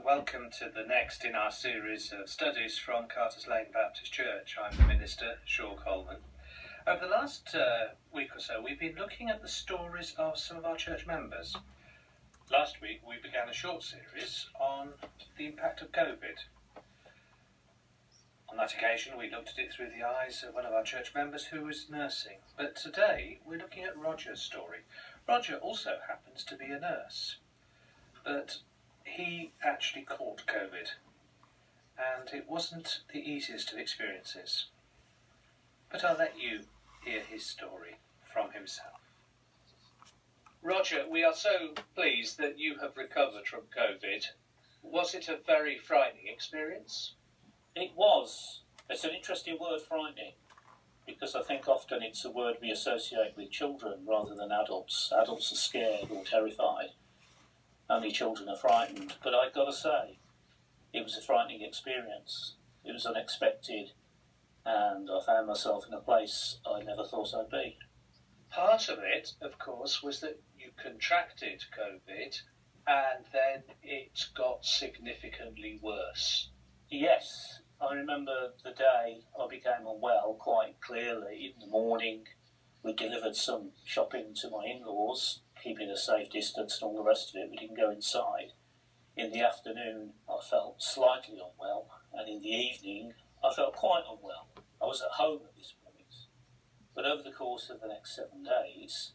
welcome to the next in our series of studies from Carter's Lane Baptist Church. I'm the minister, Shaw Coleman. Over the last week or so, we've been looking at the stories of some of our church members. Last week, we began a short series on the impact of COVID. On that occasion, we looked at it through the eyes of one of our church members who was nursing. But today, we're looking at Roger's story. Roger also happens to be a nurse, but he actually caught COVID, and it wasn't the easiest of experiences. But I'll let you hear his story from himself. Roger, we are so pleased that you have recovered from COVID. Was it a very frightening experience? It was. It's an interesting word, frightening, because I think often it's a word we associate with children rather than adults. Adults are scared or terrified. Only children are frightened. But I've got to say, it was a frightening experience. It was unexpected, and I found myself in a place I never thought I'd be. Part of it, of course, was that you contracted COVID, and then it got significantly worse. Yes, I remember the day I became unwell quite clearly. In the morning, we delivered some shopping to my in-laws, keeping a safe distance and all the rest of it. We didn't go inside. In the afternoon, I felt slightly unwell, and in the evening, I felt quite unwell. I was at home at this point. But over the course of the next 7 days,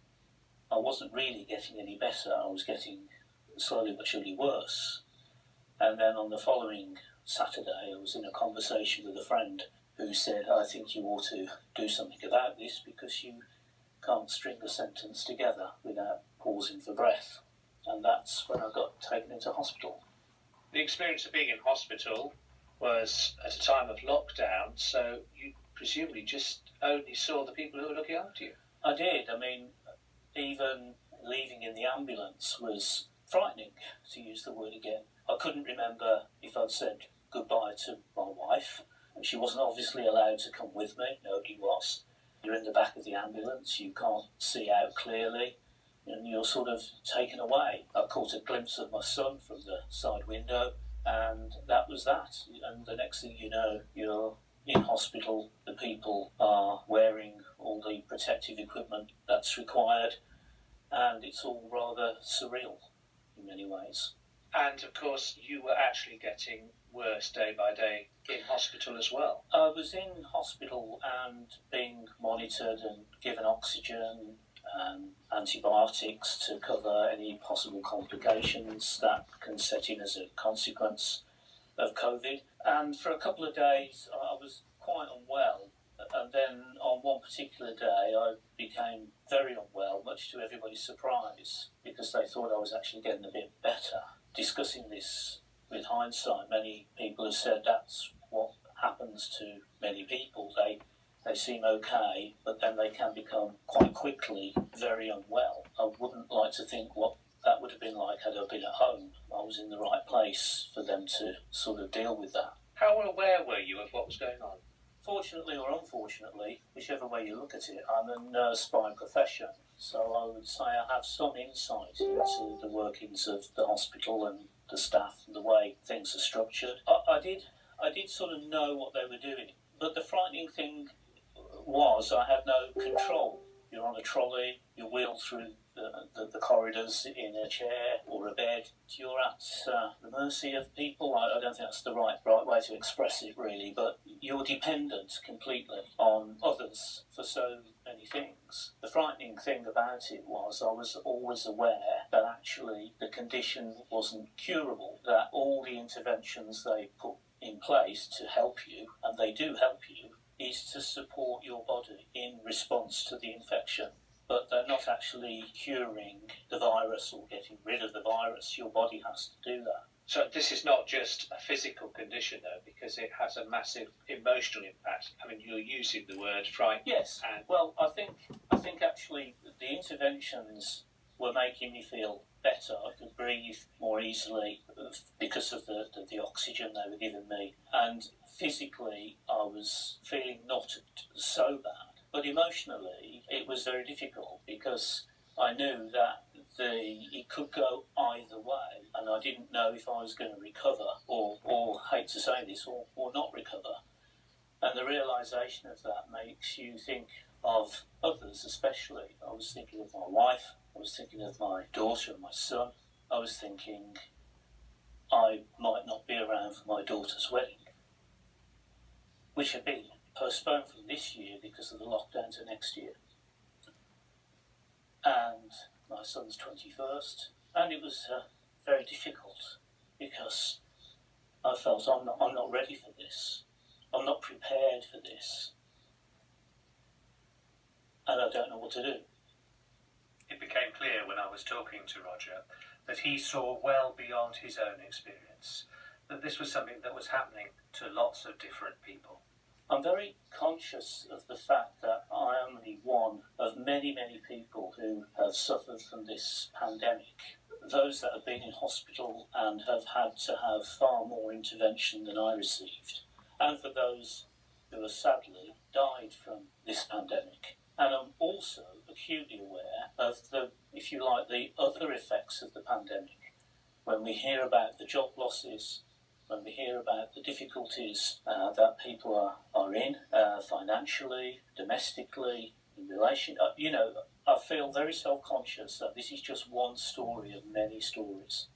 I wasn't really getting any better. I was getting slowly but surely worse. And then on the following Saturday, I was in a conversation with a friend who said, I think you ought to do something about this because you can't string a sentence together without pausing for breath. And that's when I got taken into hospital. The experience of being in hospital was at a time of lockdown, so you presumably just only saw the people who were looking after you. I did. I mean, even leaving in the ambulance was frightening, to use the word again. I couldn't remember if I'd said goodbye to my wife. She wasn't obviously allowed to come with me. Nobody was. You're in the back of the ambulance, you can't see out clearly, and you're sort of taken away. I caught a glimpse of my son from the side window, and that was that. And the next thing you know, you're in hospital. The people are wearing all the protective equipment that's required, and it's all rather surreal in many ways. And of course, you were actually getting worse day by day in hospital as well. I was in hospital and being monitored and given oxygen and antibiotics to cover any possible complications that can set in as a consequence of COVID. And for a couple of days, I was quite unwell. And then on one particular day, I became very unwell, much to everybody's surprise, because they thought I was actually getting a bit better. Discussing this with hindsight, many people have said that's what happens to many people. They seem okay, but then they can become quite quickly very unwell. I wouldn't like to think what that would have been like had I been at home. I was in the right place for them to sort of deal with that. How aware were you of what was going on? Fortunately or unfortunately, whichever way you look at it, I'm a nurse by profession, so I would say I have some insight into the workings of the hospital and the staff and the way things are structured. I did sort of know what they were doing, but the frightening thing was I had no control. You're on a trolley, you're wheeled through the corridors in a chair or a bed. You're at the mercy of people. I don't think that's the right way to express it, really, but you're dependent completely on others for so many things. The frightening thing about it was I was always aware that actually the condition wasn't curable, that all the interventions they put in place to help you, and they do help you, is to support your body in response to the infection. But they're not actually curing the virus or getting rid of the virus. Your body has to do that. So this is not just a physical condition, though, because it has a massive emotional impact. I mean, you're using the word fright. Yes. Well, I think actually the interventions were making me feel better. I could breathe more easily because of the oxygen they were giving me. And physically, I was feeling not so bad. But emotionally, it was very difficult because I knew that it could go either way, and I didn't know if I was going to recover or hate to say this, or not recover. And the realisation of that makes you think of others, especially. I was thinking of my wife, I was thinking of my daughter and my son. I was thinking I might not be around for my daughter's wedding, which had been postponed from this year because of the lockdown to next year. And my son's 21st, and it was very difficult because I felt I'm not ready for this. I'm not prepared for this, and I don't know what to do. It became clear when I was talking to Roger that he saw well beyond his own experience, that this was something that was happening to lots of different people. I'm very conscious of the fact that I am only one of many, many people who have suffered from this pandemic. Those that have been in hospital and have had to have far more intervention than I received. And for those who have sadly died from this pandemic. And I'm also acutely aware of the, if you like, the other effects of the pandemic. When we hear about the job losses, when we hear about the difficulties that people are in, financially, domestically, in relation, I feel very self-conscious that this is just one story of many stories.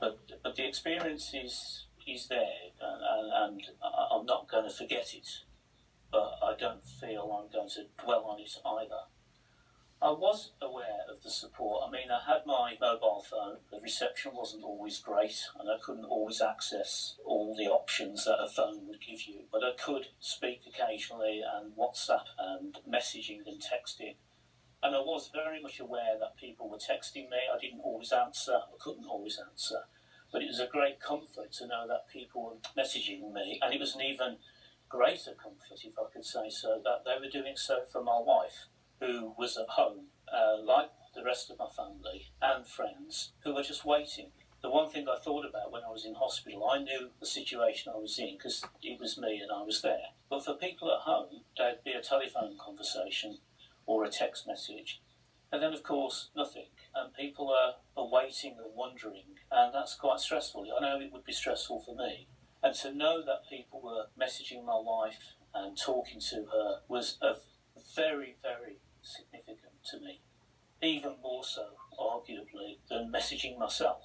But the experience is there, and I'm not going to forget it, but I don't feel I'm going to dwell on it either. I was aware of the support. I mean, I had my mobile phone. The reception wasn't always great, and I couldn't always access all the options that a phone would give you. But I could speak occasionally, and WhatsApp, and messaging and texting. And I was very much aware that people were texting me. I didn't always answer. I couldn't always answer. But it was a great comfort to know that people were messaging me. And it was an even greater comfort, if I could say so, that they were doing so for my wife, who was at home, like the rest of my family and friends, who were just waiting. The one thing I thought about when I was in hospital, I knew the situation I was in because it was me and I was there. But for people at home, there'd be a telephone conversation or a text message. And then, of course, nothing. And people are waiting and wondering, and that's quite stressful. I know it would be stressful for me. And to know that people were messaging my wife and talking to her was very, very significant to me. Even more so, arguably, than messaging myself.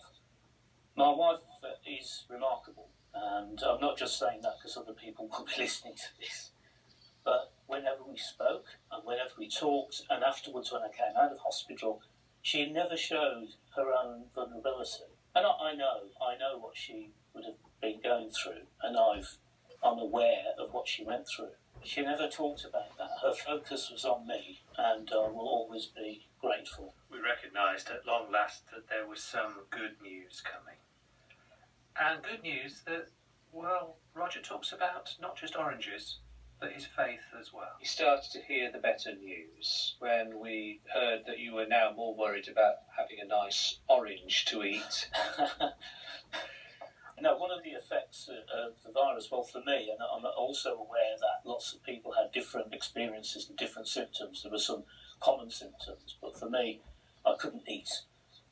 My wife is remarkable, and I'm not just saying that because other people will be listening to this. But whenever we spoke and whenever we talked, and afterwards when I came out of hospital, she never showed her own vulnerability. And I know what she would have been going through, and I'm aware of what she went through. She never talked about that. Her focus was on me, and I will always be grateful. We recognised at long last that there was some good news coming. And good news that, well, Roger talks about not just oranges, but his faith as well. We started to hear the better news when we heard that you were now more worried about having a nice orange to eat. Now, one of the effects of the virus, well, for me, and I'm also aware that lots of people had different experiences and different symptoms. There were some common symptoms, but for me, I couldn't eat,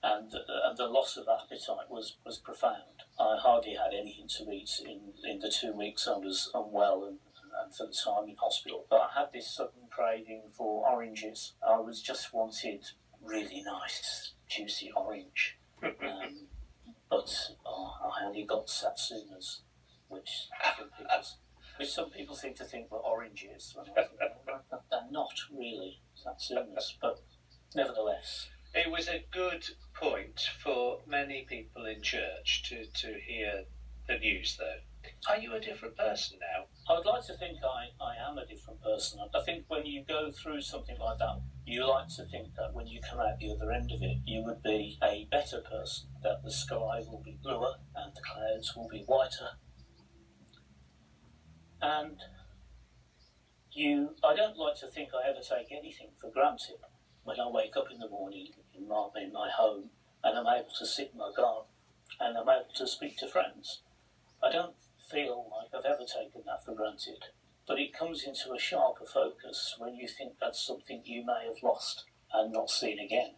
and the loss of appetite was profound. I hardly had anything to eat in the 2 weeks I was unwell and for the time in hospital. But I had this sudden craving for oranges. I was just wanted really nice, juicy orange. But I only got satsumas, which some people seem to think were oranges. They're not really satsumas, but nevertheless. It was a good point for many people in church to hear the news, though. Are you a different person now? I would like to think I am a different person. I think when you go through something like that, you like to think that when you come out the other end of it, you would be a better person, that the sky will be bluer and the clouds will be whiter. And I don't like to think I ever take anything for granted. When I wake up in the morning in my home and I'm able to sit in my garden and I'm able to speak to friends, I don't feel like I've ever taken that for granted. But it comes into a sharper focus when you think that's something you may have lost and not seen again.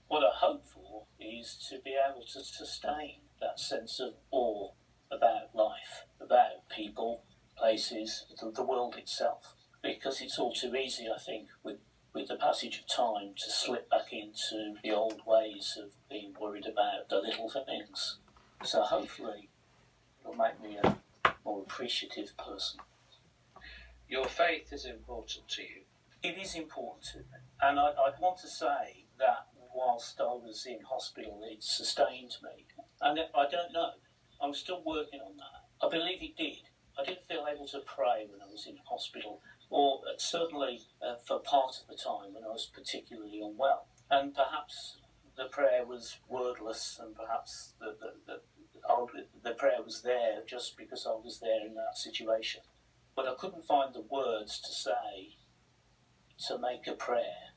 What I hope for is to be able to sustain that sense of awe about life, about people, places, the world itself. Because it's all too easy, I think, with the passage of time to slip back into the old ways of being worried about the little things. So hopefully it'll make me a more appreciative person. Your faith is important to you. It is important to me. And I'd want to say that whilst I was in hospital, it sustained me. And I don't know. I'm still working on that. I believe it did. I didn't feel able to pray when I was in hospital, or certainly for part of the time when I was particularly unwell. And perhaps the prayer was wordless, and perhaps the prayer was there just because I was there in that situation. But I couldn't find the words to say, to make a prayer.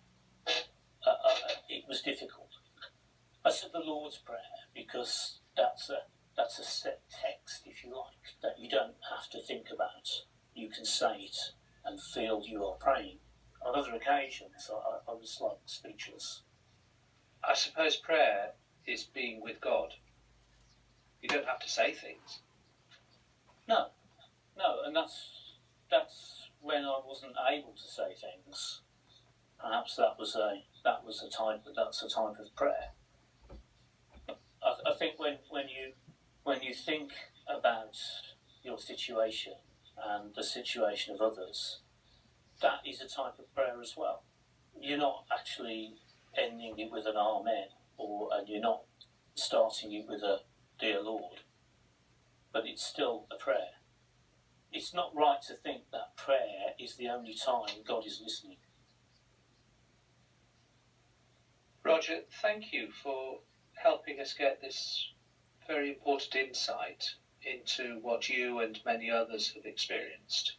It was difficult. I said the Lord's Prayer because that's a set text, if you like, that you don't have to think about. You can say it and feel you are praying. On other occasions, I was like speechless. I suppose prayer is being with God. You don't have to say things. No, and that's when I wasn't able to say things. Perhaps that's a type of prayer. I think when you think about your situation and the situation of others, that is a type of prayer as well. You're not actually ending it with an amen, and you're not starting it with a dear Lord, but it's still a prayer. It's not right to think that prayer is the only time God is listening. Roger, thank you for helping us get this very important insight into what you and many others have experienced.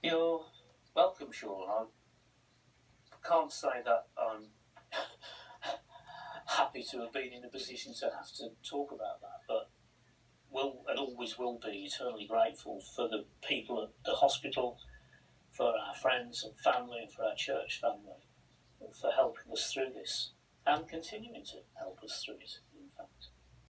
You're welcome, Sean. I can't say that I'm happy to have been in a position to have to talk about that, but will and always will be eternally grateful for the people at the hospital, for our friends and family, and for our church family, for helping us through this and continuing to help us through it.